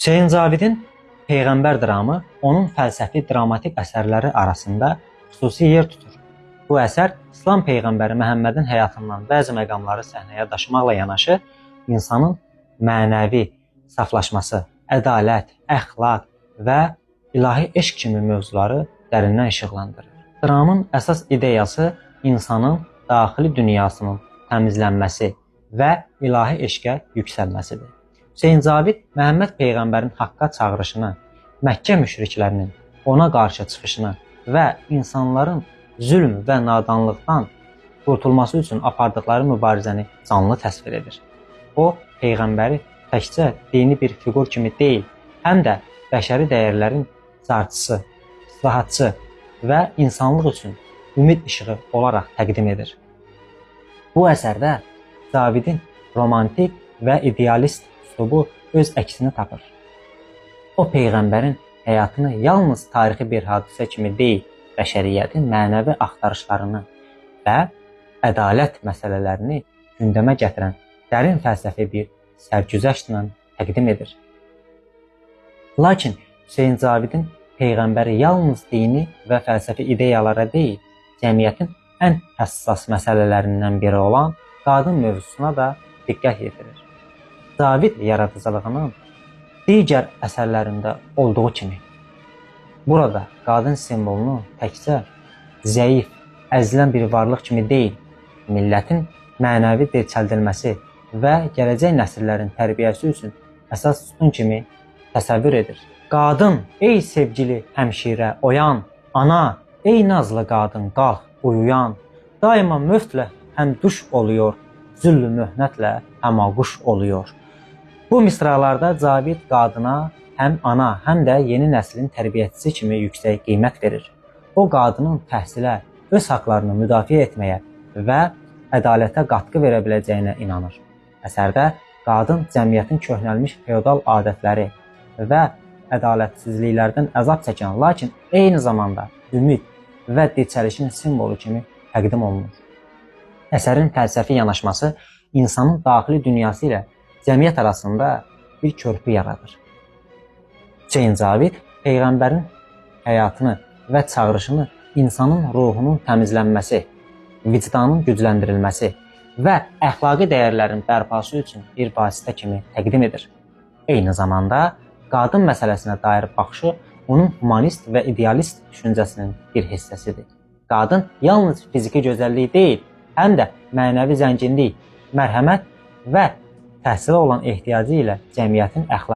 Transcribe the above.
Hüseyn Cavidin Peyğəmbər dramı onun fəlsəfi dramatik əsərləri arasında xüsusi yer tutur. Bu əsər İslam Peyğəmbəri Məhəmmədin həyatından bəzi məqamları səhnəyə daşımaqla yanaşı, insanın mənəvi saflaşması, ədalət, əxlaq və ilahi eşq kimi mövzuları dərindən işıqlandırır. Dramın əsas ideyası insanın daxili dünyasının təmizlənməsi və ilahi eşqə yüksəlməsidir. Hüseyn Cavid Məhəmməd Peyğəmbərin haqqa çağırışını, Məkkə müşriklərinin ona qarşı çıxışını və insanların zülm və nadanlıqdan qurtulması üçün apardıqları mübarizəni canlı təsvir edir. O, Peyğəmbəri təkcə dini bir fiqur kimi deyil, həm də bəşəri dəyərlərin carçısı, islahatçı və insanlıq üçün ümid işığı olaraq təqdim edir. Bu əsərdə Cavidin romantik və idealist üslubu öz əksini tapır. O, Peyğəmbərin həyatını yalnız tarixi bir hadisə kimi deyil, bəşəriyyətin mənəvi axtarışlarını və ədalət məsələlərini gündəmə gətirən dərin fəlsəfi bir sərgüzəştlə təqdim edir. Lakin Hüseyn Cavidin Peyğəmbəri yalnız dini və fəlsəfi ideyalara deyil, cəmiyyətin ən həssas məsələlərindən biri olan qadın mövzusuna da diqqət yetirir. Cavid yaradıcılığının digər əsərlərində olduğu kimi, burada qadın simvolunu təkcə zəif, əzilən bir varlıq kimi deyil, millətin mənəvi dirçəldilməsi və gələcək nəsillərin tərbiyəsi üçün əsas sütun kimi təsəvvür edir. Qadın, ey sevgili həmşirə, oyan, ana, ey nazlı qadın, qalx, uyuyan, daima möftlə həm duş oluyor, züllü möhnətlə həmaquş oluyor. Bu misralarda Cavid qadına həm ana, həm də yeni nəslin tərbiyəçisi kimi yüksək qiymət verir. O, qadının təhsilə, öz haqlarını müdafiə etməyə və ədalətə qatqı verə biləcəyinə inanır. Əsərdə qadın cəmiyyətin köhnəlmiş feodal adətləri və ədalətsizliklərdən əzab çəkən, lakin eyni zamanda ümid və dirçəlişin simvolu kimi təqdim olunur. Əsərin fəlsəfi yanaşması insanın daxili dünyası ilə cəmiyyət arasında bir körpü yaradır. Hüseyn Cavid Peyğəmbərin həyatını və çağırışını insanın ruhunun təmizlənməsi, vicdanın gücləndirilməsi və əxlaqi dəyərlərin bərpası üçün bir vasitə kimi təqdim edir. Eyni zamanda qadın məsələsinə dair baxışı onun humanist və idealist düşüncəsinin bir hissəsidir. Qadın yalnız fiziki gözəllik deyil, həm də mənəvi zənginlik, mərhəmət və təhsilə olan ehtiyacı ilə cəmiyyətin əxlaqı